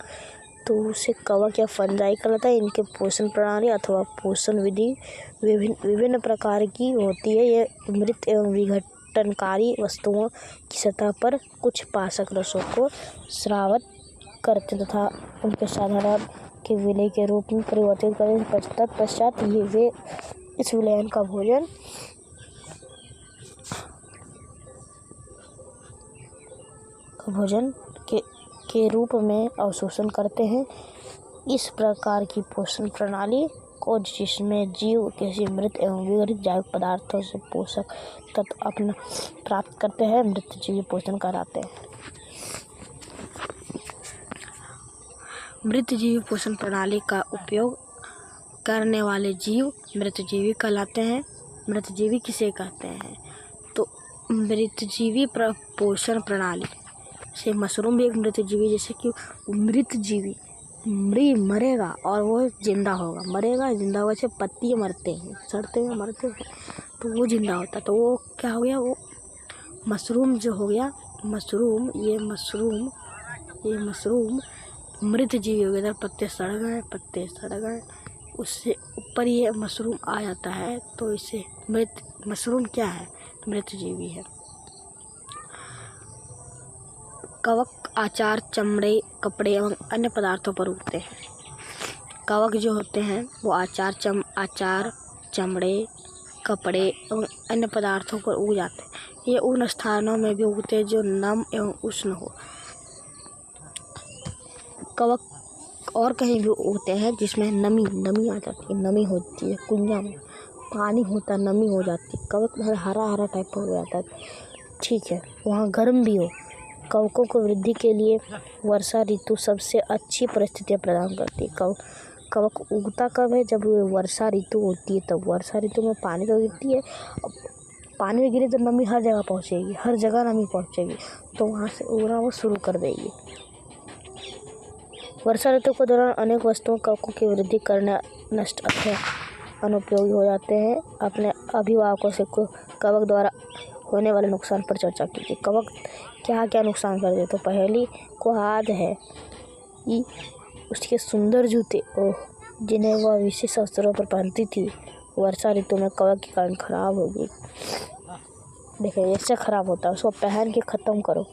तो उसे कवक या फंजाई कहलाता है। इनके पोषण प्रणाली अथवा पोषण विधि विभिन्न प्रकार की होती है। ये मृत एवं विघटनकारी वस्तुओं की सतह पर कुछ पाचक रसों को स्रावित करते तथा उनके साधारण के विलय के रूप में परिवर्तित करने तत्पश्चात वे इस विलयन का भोजन के रूप में अवशोषण करते हैं। इस प्रकार की पोषण प्रणाली को, जिसमें जीव किसी मृत एवं विघटित जैविक पदार्थों से पोषक तत्व अपना प्राप्त करते हैं, मृतजीवी पोषण कहलाते हैं। मृतजीवी पोषण प्रणाली का उपयोग करने वाले जीव मृतजीवी कहलाते हैं। मृतजीवी किसे कहते हैं? तो मृतजीवी पोषण प्रणाली से मशरूम भी एक मृतजीवी, जैसे कि मृतजीवी मरेगा और वो जिंदा होगा, जिंदा होगा। जैसे पत्ती मरते हैं, सड़ते हैं, मरते हैं, तो वो जिंदा होता है। तो वो क्या हो गया, वो मशरूम जो हो गया, ये मशरूम मृतजीवी हो गया। इधर पत्ते सड़ गए, उससे ऊपर ये मशरूम आ जाता है, तो इसे मशरूम क्या है? मृतजीवी है। कवक आचार, चमड़े, कपड़े एवं अन्य पदार्थों पर उगते हैं। कवक जो होते हैं वो आचार, चमड़े, कपड़े एवं अन्य पदार्थों पर उग जाते हैं। ये उन स्थानों में भी उगते हैं जो नम एवं उष्ण हो। कवक और कहीं भी उगते हैं जिसमें नमी आ जाती है, नमी होती है, कुंजा में पानी होता है, नमी हो जाती है। कवक हरा टाइप का हो जाता है, ठीक है, वहाँ गर्म भी हो। कवकों को वृद्धि के लिए वर्षा ऋतु सबसे अच्छी परिस्थितियाँ प्रदान करती है। कवक उगता कब है? जब वर्षा ऋतु होती है, तब वर्षा ऋतु में पानी तो गिरती है। पानी में गिरे तो नमी हर जगह पहुँचेगी, तो वहाँ से उगना वो शुरू कर देगी। वर्षा ऋतु के दौरान अनेक वस्तुओं कवकों की वृद्धि करने नष्ट अथवा अनुपयोगी हो जाते हैं। अपने अभिभावकों से कवक द्वारा होने वाले नुकसान पर चर्चा कीजिए। कवक क्या नुकसान कर दे? तो पहली को याद है कि उसके सुंदर जूते जिन्हें वह विशेष अवसरों पर पहनती थी, वर्षा ऋतु में कवक के कारण खराब हो गई। देखिए ऐसे खराब होता है, उसको पहन के ख़त्म करो।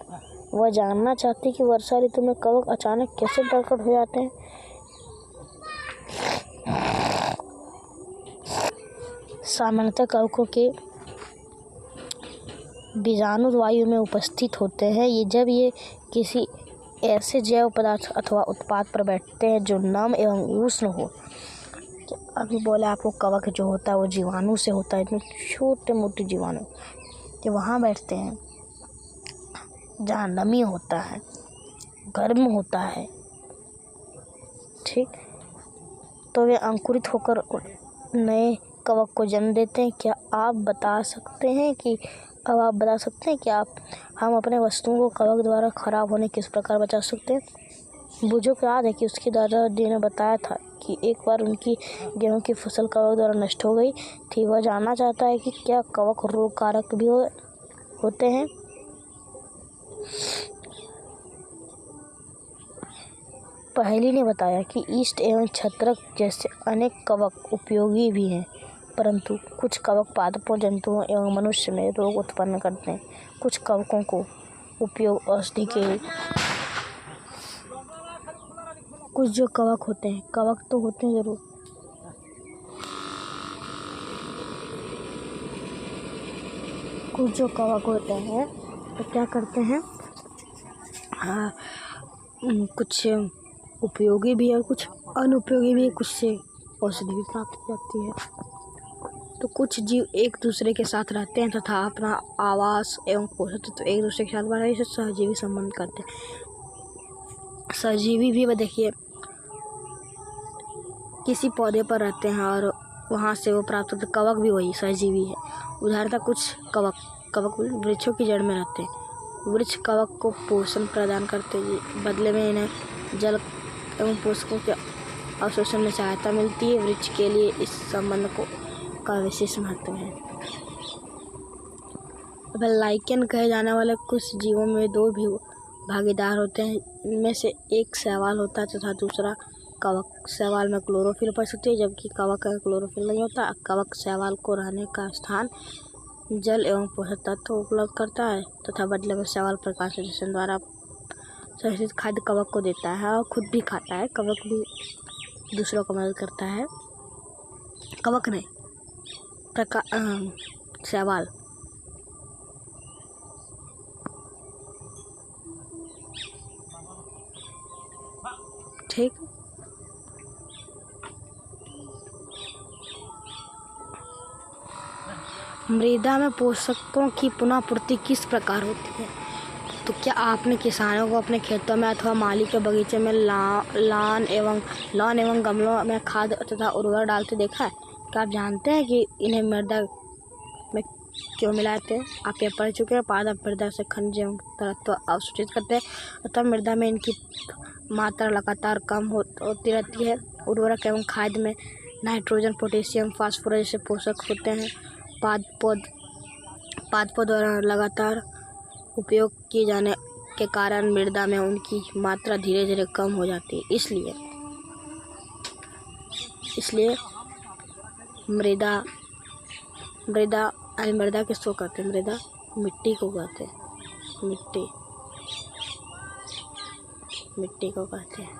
वह जानना चाहती कि वर्षा ऋतु में कवक अचानक कैसे प्रकट हो जाते हैं। सामान्यतः कवकों के बीजाणु वायु में उपस्थित होते हैं। जब ये किसी ऐसे जैव पदार्थ अथवा उत्पाद पर बैठते हैं जो नम एवं उष्ण हो। अभी बोला आपको, कवक जो होता है वो जीवाणु से होता है, इतने छोटे मोटे जीवाणु जो वहाँ बैठते हैं जहाँ नमी होता है, गर्म होता है, ठीक, तो वे अंकुरित होकर नए कवक को जन्म देते हैं। क्या आप बता सकते हैं कि अब आप बता सकते हैं कि हम अपने वस्तुओं को कवक द्वारा खराब होने किस प्रकार बचा सकते हैं? बुझो को याद है कि उसके दादाजी ने बताया था कि एक बार उनकी गेहूं की फसल कवक द्वारा नष्ट हो गई थी। वह जानना चाहता है कि क्या कवक रोग कारक भी होते हैं? पहेली ने बताया कि ईस्ट एवं छत्रक जैसे अनेक कवक उपयोगी भी हैं, परंतु कुछ कवक पादपों, जंतुओं एवं मनुष्य में रोग उत्पन्न करते हैं। कुछ कवकों को उपयोग औषधि के कुछ जो कवक होते हैं, कवक तो होते हैं जरूर, कुछ जो कवक होते हैं तो क्या करते हैं, कुछ उपयोगी भी है और कुछ अनुपयोगी भी है, कुछ से औषधि भी प्राप्त की जाती है। तो कुछ जीव एक दूसरे के साथ रहते हैं तथा अपना आवास एवं पोषण तो एक दूसरे के साथ बढ़ा इसे सहजीवी संबंध करते हैं। सहजीवी भी देखिए किसी पौधे पर रहते हैं और वहाँ से वो प्राप्त होते, कवक भी वही सहजीवी है। उदाहरणतः कुछ कवक वृक्षों की जड़ में रहते हैं। वृक्ष कवक को पोषण प्रदान करते हैं, बदले में इन्हें जल एवं पोषकों के अवशोषण में सहायता मिलती है। वृक्ष के लिए इस संबंध का विशेष महत्व है। अब लाइकेन कहे जाने वाले कुछ जीवों में दो भी भागीदार होते हैं। इनमें से एक शैवाल होता है तथा दूसरा कवक। शैवाल में क्लोरोफिल उपस्थित है जबकि कवक में क्लोरोफिल नहीं होता। कवक शैवाल को रहने का स्थान, जल एवं पोषक तत्व उपलब्ध करता है तथा बदले में शैवाल प्रकाश संश्लेषण द्वारा संश्लेषित खाद्य कवक को देता है और खुद भी खाता है। कवक भी दूसरों को मदद करता है। कवक नहीं, शैवाल। ठीक, मृदा में पोषकों की पुनः पूर्ति किस प्रकार होती है? तो क्या आपने किसानों को अपने खेतों में अथवा माली के बगीचे में लॉन एवं गमलों में खाद तथा उर्वरक डालते देखा है? क्या आप जानते हैं कि इन्हें मृदा में क्यों मिलाते हैं? आप ये पढ़ चुके हैं। पादप मृदा से खनिज एवं तत्व अवशोषित करते हैं अतः मृदा में इनकी मात्रा लगातार कम होती रहती है। उर्वरक एवं खाद में नाइट्रोजन, पोटेशियम, फास्फोरस जैसे पोषक होते हैं। पादपों द्वारा लगातार उपयोग किए जाने के कारण मृदा में उनकी मात्रा धीरे धीरे कम हो जाती है। इसलिए मृदा किसको कहते हैं? मृदा मिट्टी को कहते हैं। मिट्टी को कहते हैं।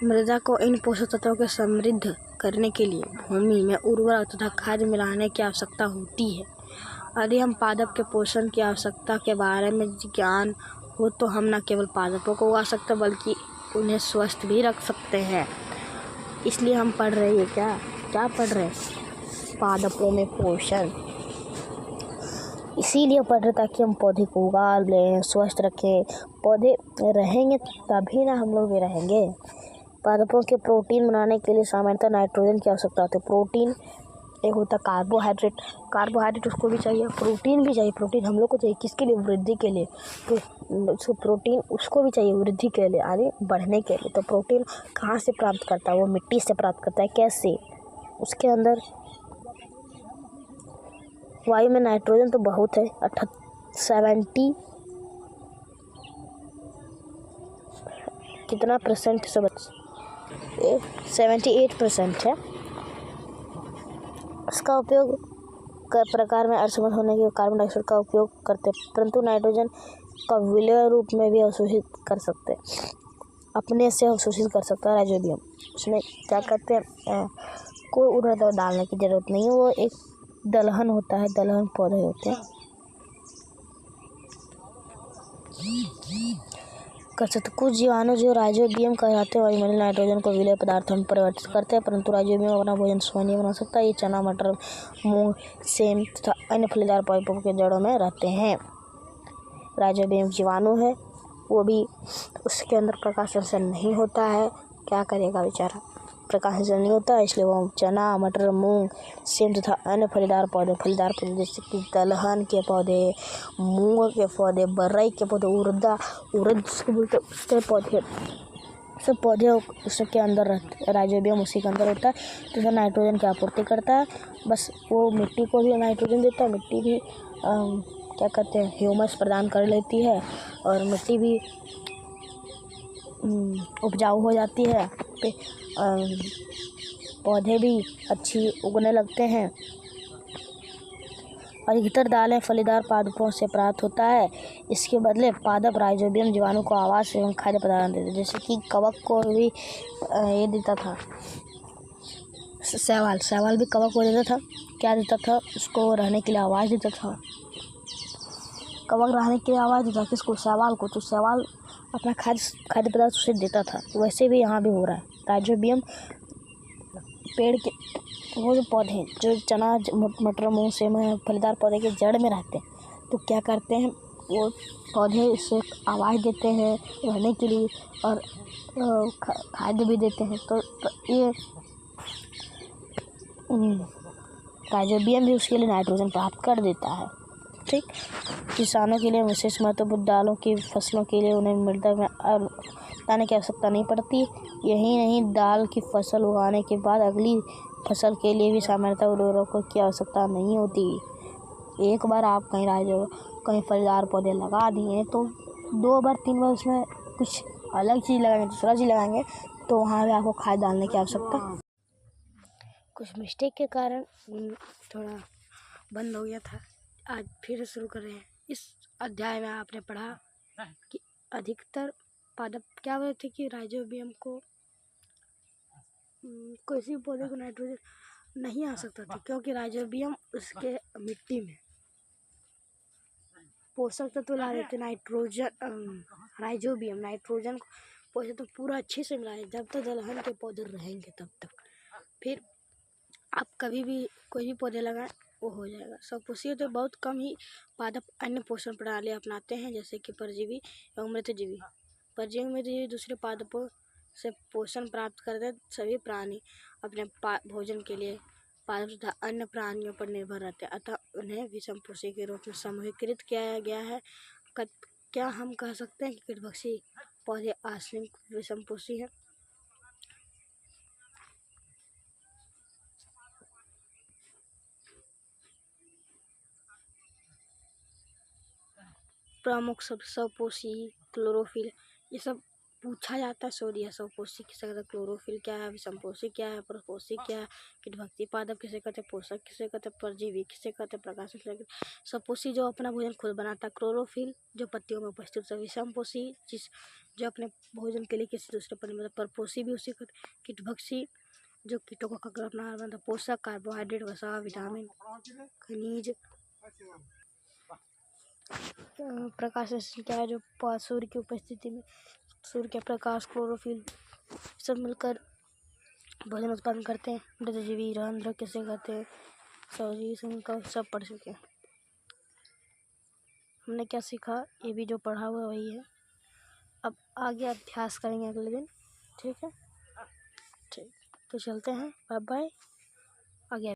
मृदा को इन पोषक तत्वों के समृद्ध करने के लिए भूमि में उर्वरक तथा खाद मिलाने की आवश्यकता होती है। यदि हम पादप के पोषण की आवश्यकता के बारे में ज्ञान हो तो हम न केवल पादपों को उगा सकते बल्कि उन्हें स्वस्थ भी रख सकते हैं। इसलिए हम पढ़ रहे हैं क्या पढ़ रहे हैं? पादपों में पोषण। इसीलिए पढ़ रहे ताकि हम पौधे को उगा लें, स्वस्थ रखें। पौधे रहेंगे तभी ना हम लोग भी रहेंगे। पादपों के प्रोटीन बनाने के लिए सामान्यतः नाइट्रोजन की आवश्यकता होती है। प्रोटीन एक होता है कार्बोहाइड्रेट उसको भी चाहिए, प्रोटीन भी चाहिए। प्रोटीन हम लोग को चाहिए किसके लिए? वृद्धि के लिए। तो प्रोटीन उसको भी चाहिए वृद्धि के लिए, आगे बढ़ने के लिए। तो प्रोटीन कहाँ से प्राप्त करता है? वो मिट्टी से प्राप्त करता है। कैसे? उसके अंदर वायु में नाइट्रोजन तो बहुत है, 70 कितना परसेंट से 78% है। इसका उपयोग प्रकार में अर्धसमर्थ होने के कार्बन डाइऑक्साइड का उपयोग करते हैं, परंतु नाइट्रोजन का विलय रूप में भी अवशोषित कर सकते हैं, अपने से अवशोषित कर सकता है राइजोबियम। उसमें क्या करते हैं, कोई उर्वरक डालने की जरूरत नहीं है, वो एक दलहन होता है, दलहन पौधे होते हैं कर सकते। कुछ जीवाणु जो राइजोबियम कहलाते हैं वायुमंडलीय नाइट्रोजन को विलय पदार्थों में परिवर्तित करते हैं, परंतु राइजोबियम अपना भोजन स्वयं नहीं बना सकता। ये चना, मटर, मूंग, सेम तथा अन्य फलीदार पौधों के जड़ों में रहते हैं। राइजोबियम जीवाणु है, वो भी उसके अंदर प्रकाश संश्लेषण नहीं होता है, क्या करेगा बेचारा। प्रकाश संश्लेषण नहीं होता, इसलिए वो चना, मटर, मूंग, सेम तथा अन्य फलीदार पौधे जैसे कि दलहन के पौधे, मूंग के पौधे, बरई के पौधे, उड़द जिसको बोलते हैं उसके पौधे, सब पौधे उसके अंदर रहते हैं। राइजोबियम उसी के अंदर होता है, तो वह नाइट्रोजन की आपूर्ति करता है। बस वो मिट्टी को भी नाइट्रोजन देता है, मिट्टी भी क्या कहते हैं ह्यूमस प्रदान कर लेती है, और मिट्टी भी उपजाऊ हो जाती है। पौधे भी अच्छी उगने लगते हैं। अधिकतर दालें फलीदार पादपों से प्राप्त होता है। इसके बदले पादप राइजोबियम जीवाणु को आवास एवं खाद्य पदार्थ देते, जैसे कि कवक को भी ये देता था, शैवाल भी कवक को देता था। क्या देता था? उसको रहने के लिए आवाज़ देता था। कवक रहने के लिए आवाज़ देता था किसको? शैवाल को। तो शैवाल अपना खाद्य पदार्थ उसे देता था। वैसे भी यहाँ भी हो रहा है। राइजोबियम पेड़ के वो जो पौधे हैं जो चना, मटर, मूंग से फलीदार पौधे के जड़ में रहते हैं, तो क्या करते हैं वो पौधे इससे आवाज़ देते हैं रहने के लिए, और खाद्य भी देते हैं। तो ये राइजोबियम भी उसके लिए नाइट्रोजन प्राप्त कर देता है। ठीक, किसानों के लिए विशेष महत्वपूर्ण दालों की फसलों के लिए उन्हें मृदा में लाने की आवश्यकता नहीं पड़ती। यही नहीं, दाल की फसल उगाने के बाद अगली फसल के लिए भी सामान्यतः उर्वरकों की आवश्यकता नहीं होती। एक बार आप कहीं फलदार पौधे लगा दिए तो 2 बार 3 बार उसमें कुछ अलग चीज़ लगाएंगे, दूसरा चीज़ लगाएंगे, तो वहाँ भी आपको खाद डालने की आवश्यकता। कुछ मिस्टेक के कारण थोड़ा बंद हो गया था, आज फिर शुरू कर रहे हैं। इस अध्याय में आपने पढ़ा कि अधिकतर पादप क्या बोले थे कि राइजोबियम को किसी पौधे को नाइट्रोजन नहीं आ सकता था, क्योंकि राइजोबियम उसके मिट्टी में पोषक तत्व ला देते। राइजोबियम नाइट्रोजन पोषक तो पूरा अच्छे से मिलाए जब तक दलहन के पौधे रहेंगे तब तक। फिर आप कभी भी कोई भी पौधे लगाएं वो हो जाएगा। स्वपोषी तो बहुत कम ही पादप अन्य पोषण प्रणाली अपनाते हैं, जैसे कि परजीवी एवं मृतजीवी। परजीवी मृतजीवी दूसरे पादपों से पोषण प्राप्त करते। सभी प्राणी अपने भोजन के लिए पादप तथा अन्य प्राणियों पर निर्भर रहते हैं, अतः उन्हें विषमपोषी के रूप में समूहीकृत किया गया है। क्या हम कह सकते हैं कि कीटभक्षी पौधे आश्रमिक विषमपोषी हैं? प्रमुख स्वपोषी, क्लोरोफिल, ये सब पूछा जाता है। सोडिया स्वपोषी किसे कहते हैं, क्लोरोफिल क्या है, विषमपोषी क्या है, परपोषी क्या है, कीटभक्षी पादप किसे कहते हैं, पोषक किसे कहते हैं, परजीवी किसे कहते हैं, प्रकाश किसे कहते हैं। स्वपोषी जो अपना भोजन खुद बनाता है, क्लोरोफिल जो पत्तियों में उपस्थित है, विषमपोषी जो अपने भोजन के लिए किसी दूसरे पर निर्भर, परपोषी भी उसी कहते हैं, कीटभक्षी जो कीटों को खाकर अपना आहार बनाता है, पोषक कार्बोहाइड्रेट, वसा, विटामिन, खनिज, प्रकाश संश्लेषण क्या है जो सूर्य की उपस्थिति में सूर्य के प्रकाश, क्लोरोफिल सब मिलकर भोजन उत्पन्न करते हैं। मृतजीवी रंध्र किसे कहते हैं, सौजीवी संकर सब पढ़ चुके हैं। हमने क्या सीखा, ये भी जो पढ़ा हुआ वही है। अब आगे अभ्यास करेंगे अगले दिन। ठीक है, ठीक, तो चलते हैं, बाय बाय। आगे